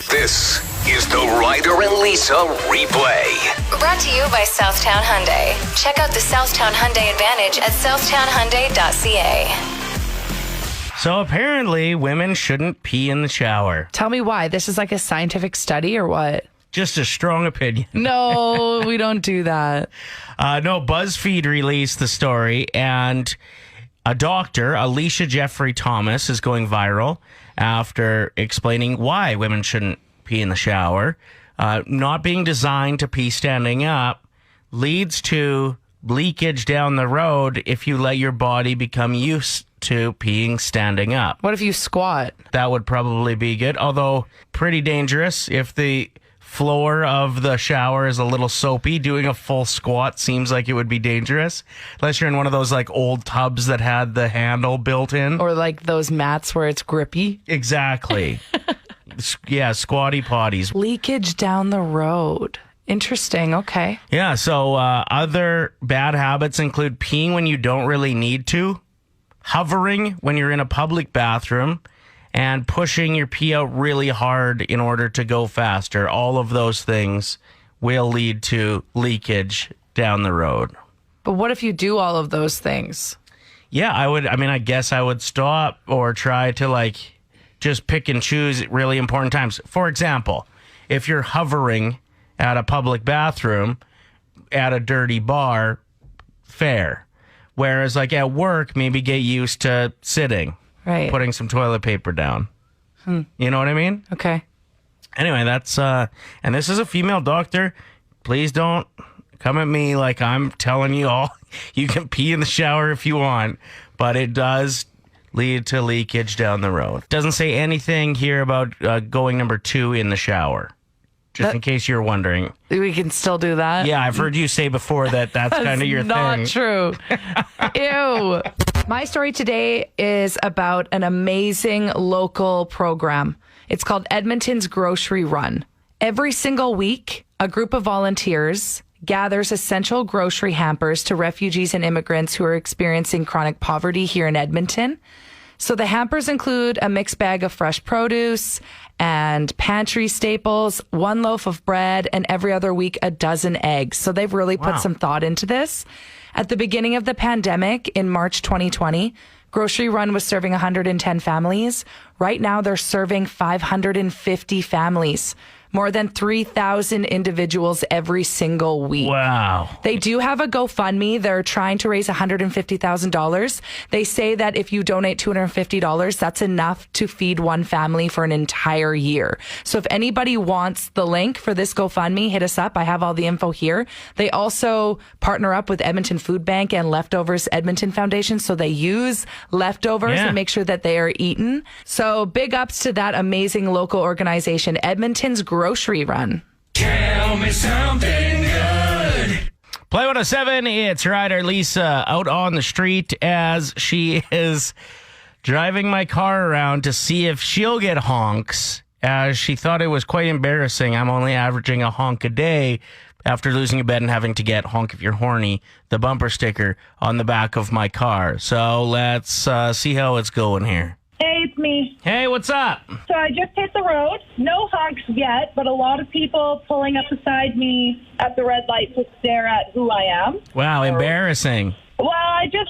This is the Ryder and Lisa replay. Brought to you by Southtown Hyundai. Check out the Southtown Hyundai Advantage at southtownhyundai.ca. So apparently women shouldn't pee in the shower. Tell me why. This is like a scientific study or what? Just a strong opinion. No, we don't do that. No, BuzzFeed released the story, and a doctor, Alicia Jeffrey Thomas, is going viral after explaining why women shouldn't pee in the shower. Not being designed to pee standing up leads to leakage down the road if you let your body become used to peeing standing up. What if you squat? That would probably be good, although pretty dangerous if the floor of the shower is a little soapy. Doing a full squat seems like it would be dangerous, unless you're in one of those like old tubs that had the handle built in, Or like those mats where it's grippy. Exactly. Yeah, squatty potties. Leakage down the road. Interesting. Okay. Yeah, so other bad habits include peeing when you don't really need to, hovering when you're in a public bathroom, and pushing your pee out really hard in order to go faster. All of those things will lead to leakage down the road. But what if you do all of those things? Yeah, I guess I would stop or try to just pick and choose really important times. For example, if you're hovering at a public bathroom at a dirty bar, fair. Whereas at work, maybe get used to sitting. Right. Putting some toilet paper down. You know what I mean? Okay. Anyway, that's, and this is a female doctor. Please don't come at me like I'm telling you all. You can pee in the shower if you want, but it does lead to leakage down the road. Doesn't say anything here about going number 2 in the shower. Just in case you're wondering. We can still do that? Yeah, I've heard you say before that's kind of your thing. Not true. Ew. My story today is about an amazing local program. It's called Edmonton's Grocery Run. Every single week, a group of volunteers gathers essential grocery hampers to refugees and immigrants who are experiencing chronic poverty here in Edmonton. So the hampers include a mixed bag of fresh produce and pantry staples, 1 loaf of bread, and every other week a dozen eggs. So they've really put some thought into this. At the beginning of the pandemic in March 2020, Grocery Run was serving 110 families. Right now, they're serving 550 families. More than 3,000 individuals every single week. Wow. They do have a GoFundMe. They're trying to raise $150,000. They say that if you donate $250, that's enough to feed one family for an entire year. So if anybody wants the link for this GoFundMe, hit us up. I have all the info here. They also partner up with Edmonton Food Bank and Leftovers Edmonton Foundation. So they use leftovers and make sure that they are eaten. So big ups to that amazing local organization, Edmonton's Grocery Run. Tell me something good. Play 107, it's Ryder Lisa out on the street as she is driving my car around to see if she'll get honks, as she thought it was quite embarrassing. I'm only averaging a honk a day after losing a bet and having to get honk if you're horny, the bumper sticker on the back of my car. So let's see how it's going here. Hey, it's me. Hey, what's up? So I just hit the road. No honks yet, but a lot of people pulling up beside me at the red light to stare at who I am. Wow, embarrassing. Well, I just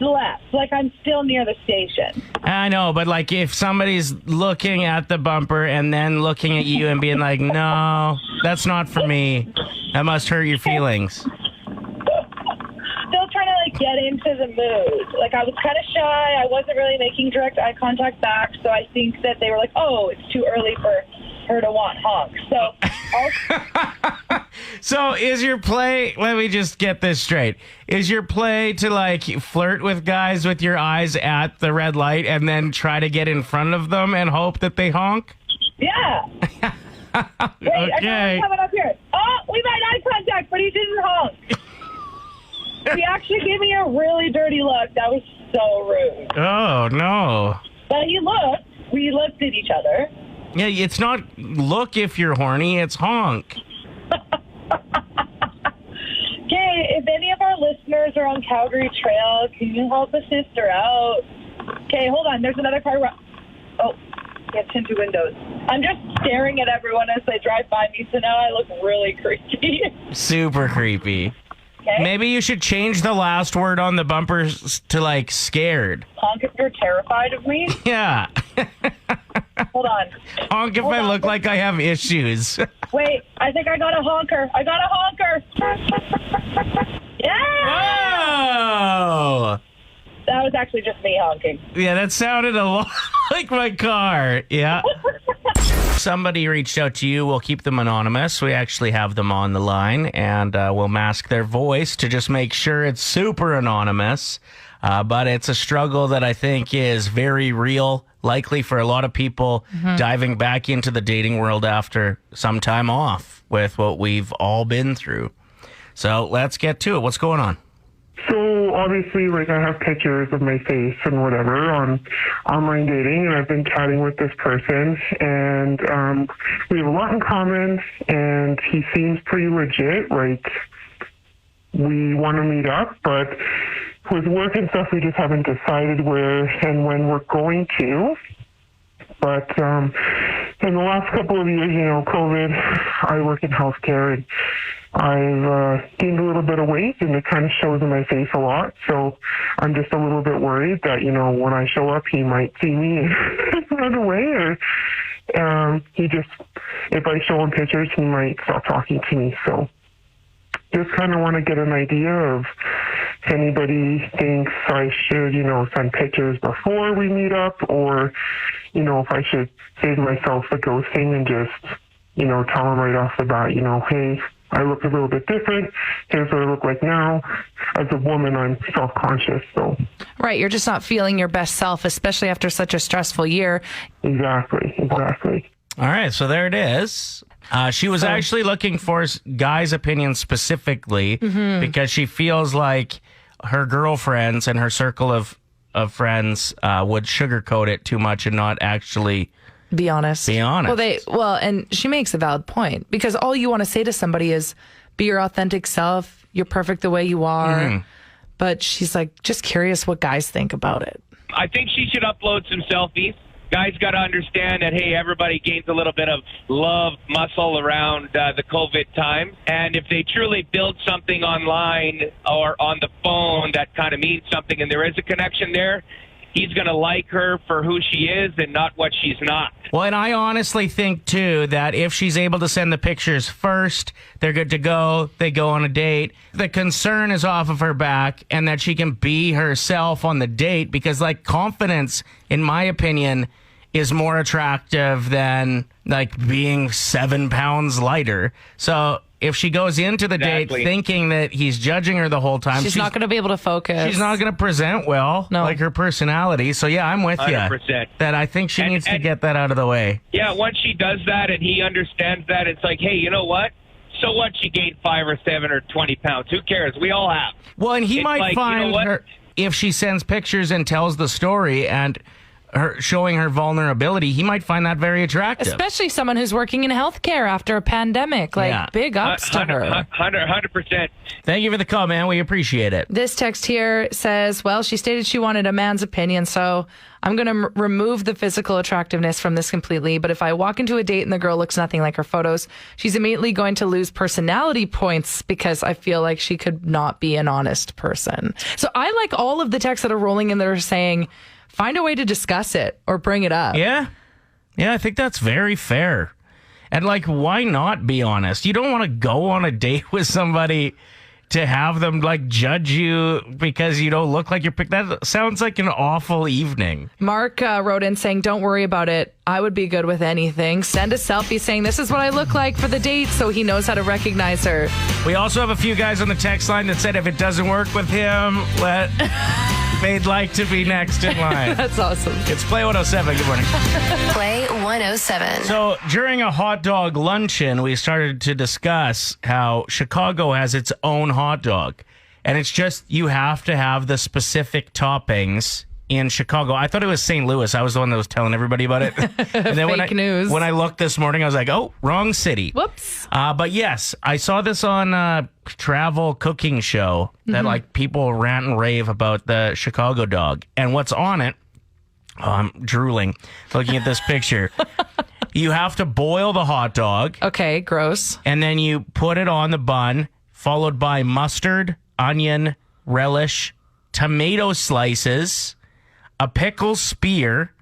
left. I'm still near the station. I know, but if somebody's looking at the bumper and then looking at you and being like, no, that's not for me, that must hurt your feelings. Still trying to get into the mood. I was kind of shy. I wasn't really making direct eye contact back, so I think that they were like, oh, it's too early for her to want honks. So So is your play, let me just get this straight. Is your play to flirt with guys with your eyes at the red light and then try to get in front of them and hope that they honk? yeah. Wait, Okay. I coming up here. Oh, we made eye contact, but he didn't honk. He actually gave me a really dirty look. That was so rude. Oh, no. But he looked. We looked at each other. Yeah, it's not look if you're horny, it's honk. Okay, if any of our listeners are on Calgary Trail, can you help a sister out? Okay, hold on. There's another car. Oh, He had tinted windows. I'm just staring at everyone as they drive by me, so now I look really creepy. Super creepy. Okay? Maybe you should change the last word on the bumpers to like scared. Honk if you're terrified of me. Yeah. Hold on. Honk if Hold I on. look like I have issues. Wait, I think I got a honker. I got a honker. Yeah! Oh! That was actually just me honking. Yeah, that sounded a lot like my car. Yeah. Somebody reached out to you. We'll keep them anonymous. We actually have them on the line, and we'll mask their voice to just make sure it's super anonymous. But it's a struggle that I think is very real, likely for a lot of people diving back into the dating world after some time off with what we've all been through. So let's get to it. What's going on? So obviously, like, I have pictures of my face and whatever on online dating, and I've been chatting with this person, and we have a lot in common, and he seems pretty legit. Like, we want to meet up, but with work and stuff, we just haven't decided where and when we're going to. But in the last couple of years, COVID, I work in healthcare, and I've gained a little bit of weight, and it kind of shows in my face a lot. So I'm just a little bit worried that, when I show up, he might see me and run away, or if I show him pictures, he might stop talking to me. So just kind of want to get an idea of if anybody thinks I should, send pictures before we meet up, or, if I should save myself the ghosting and just, tell him right off the bat, hey, I look a little bit different. Here's what I look like now. As a woman, I'm self-conscious, so. Right, you're just not feeling your best self, especially after such a stressful year. Exactly. All right, so there it is. She was actually looking for guys' opinions specifically because she feels like her girlfriends and her circle of friends would sugarcoat it too much and not actually be honest. And she makes a valid point, because all you want to say to somebody is be your authentic self. You're perfect the way you are. But she's like, just curious what guys think about it. I think she should upload some selfies. Guys got to understand that, hey, everybody gains a little bit of love muscle around the COVID time. And if they truly build something online or on the phone that kind of means something and there is a connection there, he's going to like her for who she is and not what she's not. Well, and I honestly think, too, that if she's able to send the pictures first, they're good to go. They go on a date. The concern is off of her back, and that she can be herself on the date, because, confidence, in my opinion, is more attractive than, being 7 pounds lighter. So if she goes into the date thinking that he's judging her the whole time, she's not going to be able to focus. She's not going to present well, like her personality. So, yeah, I'm with 100%. you. That I think she needs to get that out of the way. Yeah, once she does that and he understands that, it's like, hey, you know what? So what? She gained 5 or 7 or 20 pounds. Who cares? We all have. Well, and he might find her, if she sends pictures and tells the story and her showing her vulnerability, he might find that very attractive. Especially someone who's working in healthcare after a pandemic. Big ups to her. 100%. Thank you for the call, man. We appreciate it. This text here says, well, she stated she wanted a man's opinion, so I'm going to remove the physical attractiveness from this completely. But if I walk into a date and the girl looks nothing like her photos, she's immediately going to lose personality points, because I feel like she could not be an honest person. So I like all of the texts that are rolling in that are saying, find a way to discuss it or bring it up. Yeah, I think that's very fair. And why not be honest? You don't want to go on a date with somebody to have them judge you because you don't look like you're picked. That sounds like an awful evening. Mark wrote in saying, don't worry about it. I would be good with anything. Send a selfie saying, this is what I look like for the date, so he knows how to recognize her. We also have a few guys on the text line that said if it doesn't work with him, they'd like to be next in line. That's awesome. It's Play 107. Good morning. Play 107. So during a hot dog luncheon, we started to discuss how Chicago has its own hot dog. And it's just, you have to have the specific toppings in Chicago. I thought it was St. Louis. I was the one that was telling everybody about it. And then Fake news. When I looked this morning, I was like, oh, wrong city. Whoops. But yes, I saw this on a travel cooking show that people rant and rave about the Chicago dog. And what's on it Oh, I'm drooling looking at this picture. You have to boil the hot dog. Okay, gross. And then you put it on the bun, followed by mustard, onion, relish, tomato slices, a pickle spear,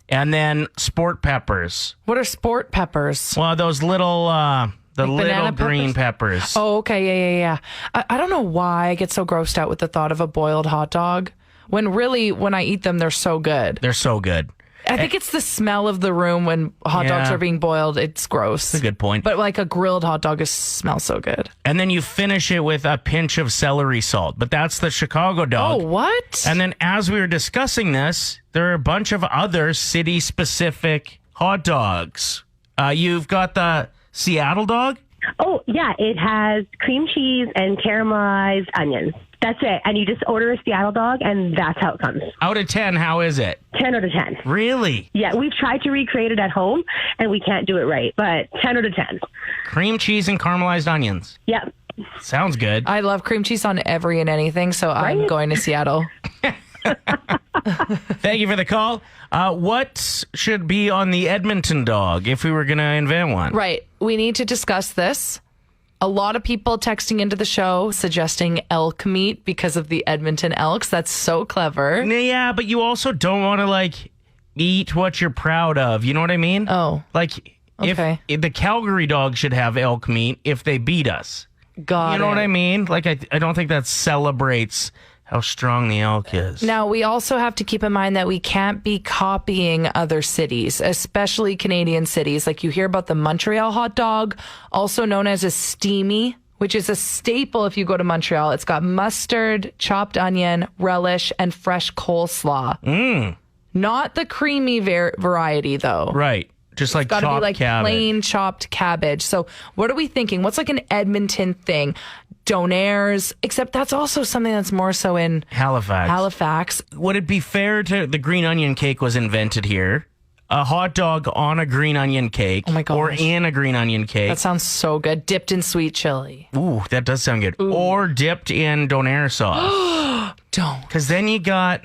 and then sport peppers. What are sport peppers? Well, those little, the Like little banana green peppers. Oh, okay. Yeah. I don't know why I get so grossed out with the thought of a boiled hot dog. When really, when I eat them, they're so good. They're so good. I think it's the smell of the room when hot dogs Yeah. are being boiled. It's gross. That's a good point. But like a grilled hot dog smells so good. And then you finish it with a pinch of celery salt. But that's the Chicago Oh, dog. what? And then as we were discussing this, there are a bunch of other city-specific hot dogs. You've got the Seattle dog. Oh, yeah. It has cream cheese and caramelized onions. That's it. And you just order a Seattle dog, and that's how it comes. Out of 10, how is it? 10 out of 10. Really? Yeah, we've tried to recreate it at home, and we can't do it right. But 10 out of 10. Cream cheese and caramelized onions. Yeah. Sounds good. I love cream cheese on every and anything, so I'm Right? going to Seattle. Thank you for the call. What should be on the Edmonton dog if we were going to invent one? Right. We need to discuss this. A lot of people texting into the show suggesting elk meat because of the Edmonton Elks. That's so clever. Yeah, but you also don't want to, like, eat what you're proud of. You know what I mean? Oh. Like, Okay. if the Calgary dog should have elk meat if they beat us. Got You know it. what I mean? Like, I don't think that celebrates how strong the elk is. Now, we also have to keep in mind that we can't be copying other cities, especially Canadian cities. Like you hear about the Montreal hot dog, also known as a steamy, which is a staple if you go to Montreal. It's got mustard, chopped onion, relish, and fresh coleslaw. Not the creamy variety, though. Right. Just like Got to be chopped like cabbage. plain chopped cabbage. So what are we thinking? What's like an Edmonton thing? Donairs, except that's also something that's more so in Halifax. Would it be fair to the green onion cake was invented here? A hot dog on a green onion cake. Oh my gosh. Or in a green onion cake. That sounds so good. Dipped in sweet chili. Ooh, that does sound good. Or dipped in donair sauce. Don't. Because then you got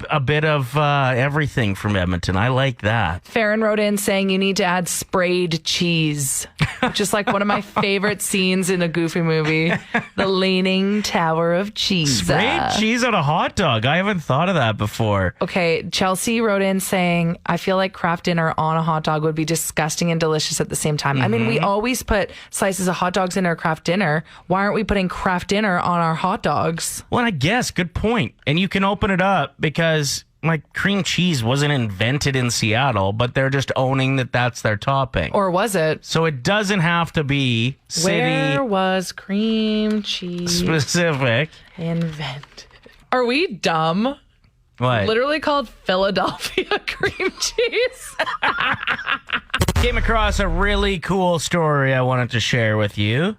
a bit of everything from Edmonton. I like that. Farron wrote in saying you need to add sprayed cheese. Just like one of my favorite scenes in a Goofy movie, the Leaning Tower of Cheese. Sprayed cheese on a hot dog. I haven't thought of that before. Okay, Chelsea wrote in saying, I feel like Kraft dinner on a hot dog would be disgusting and delicious at the same time. I mean, we always put slices of hot dogs in our Kraft dinner. Why aren't we putting Kraft dinner on our hot dogs? Well, I guess, good point. And you can open it up because like cream cheese wasn't invented in Seattle, but they're just owning that that's their topping. Or was it? So it doesn't have to be Where city was cream cheese specific. invented? Are we dumb? What? Literally called Philadelphia cream cheese. Came across a really cool story I wanted to share with you.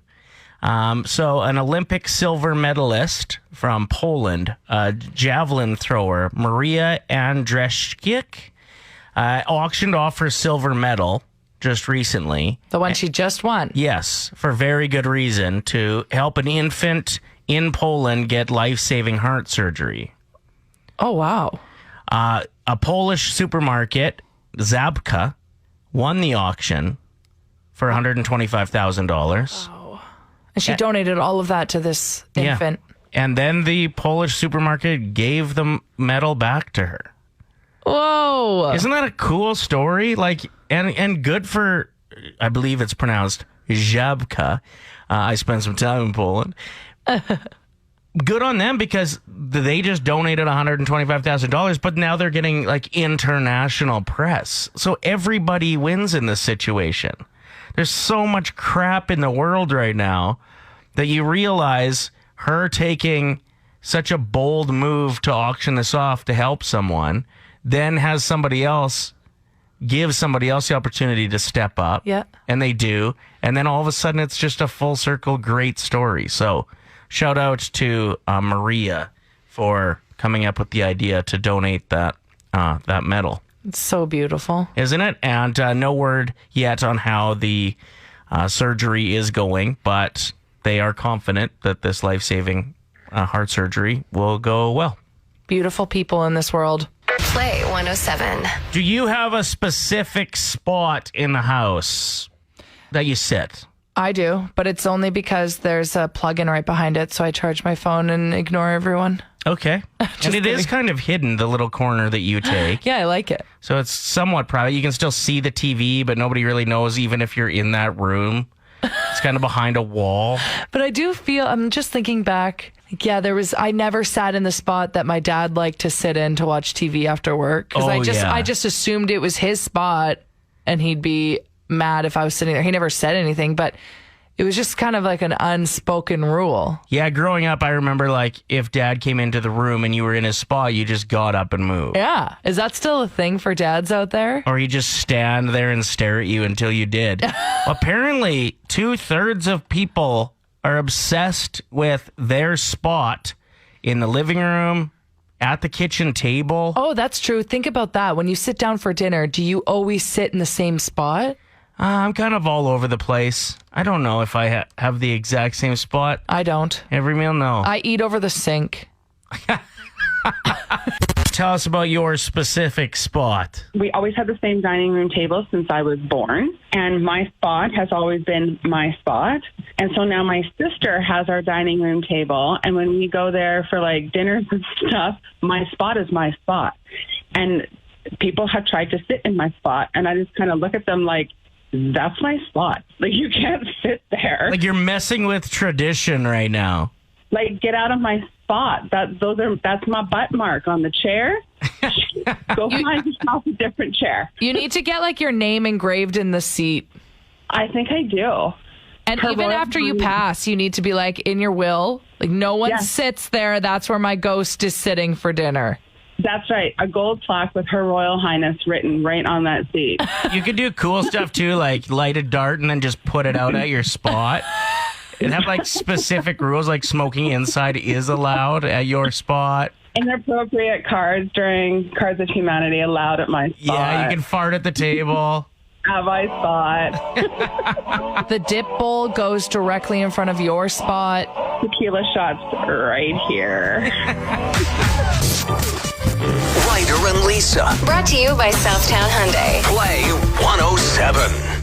So an Olympic silver medalist from Poland, javelin thrower, Maria Andrzejczyk, auctioned off her silver medal just recently. The one she just won. Yes, for very good reason, to help an infant in Poland get life-saving heart surgery. Oh, wow. A Polish supermarket, Zabka, won the auction for $125,000. And she donated all of that to this infant. Yeah. And then the Polish supermarket gave the medal back to her. Whoa. Isn't that a cool story? Like, and good for, I believe it's pronounced Zabka. I spent some time in Poland. Good on them because they just donated $125,000, but now they're getting like international press. So everybody wins in this situation. There's so much crap in the world right now that you realize her taking such a bold move to auction this off to help someone, then has somebody else give somebody else the opportunity to step up. Yeah. And they do. And then all of a sudden it's just a full circle great story. So shout out to Maria for coming up with the idea to donate that medal. It's so beautiful. Isn't it? And no word yet on how the surgery is going, but they are confident that this life-saving heart surgery will go well. Beautiful people in this world. Play 107. Do you have a specific spot in the house that you sit? I do, but it's only because there's a plug-in right behind it, so I charge my phone and ignore everyone. Okay. And it is kind of hidden, the little corner that you take. Yeah, I like it. So it's somewhat private. You can still see the TV, but nobody really knows even if you're in that room. It's kind of behind a wall. But I do feel, I'm just thinking back, yeah, I never sat in the spot that my dad liked to sit in to watch TV after work. Because I just assumed it was his spot and he'd be mad if I was sitting there. He never said anything, but it was just kind of like an unspoken rule. Yeah, growing up, I remember like if dad came into the room and you were in his spot, you just got up and moved. Yeah. Is that still a thing for dads out there? Or you just stand there and stare at you until you did. Apparently, 2/3 of people are obsessed with their spot in the living room, at the kitchen table. Oh, that's true. Think about that. When you sit down for dinner, do you always sit in the same spot? I'm kind of all over the place. I don't know if I have the exact same spot. I don't. Every meal, no. I eat over the sink. Tell us about your specific spot. We always had the same dining room table since I was born, and my spot has always been my spot. And so now my sister has our dining room table, and when we go there for like dinners and stuff, my spot is my spot. And people have tried to sit in my spot, and I just kind of look at them like, that's my spot. Like, you can't sit there. Like, you're messing with tradition right now. Like, get out of my spot. That's my butt mark on the chair. Go find yourself a different chair. You need to get like your name engraved in the seat. I think I do. And even after you pass, you need to be like in your will, like no one sits there. That's where my ghost is sitting for dinner. That's right. A gold plaque with Her Royal Highness written right on that seat. You could do cool stuff too, like light a dart and then just put it out at your spot. And have like specific rules, like smoking inside is allowed at your spot. Inappropriate cards during Cards of Humanity allowed at my spot. Yeah, you can fart at the table. At my spot. The dip bowl goes directly in front of your spot. Tequila shots right here. Ryder and Lisa. Brought to you by Southtown Hyundai. Play 107.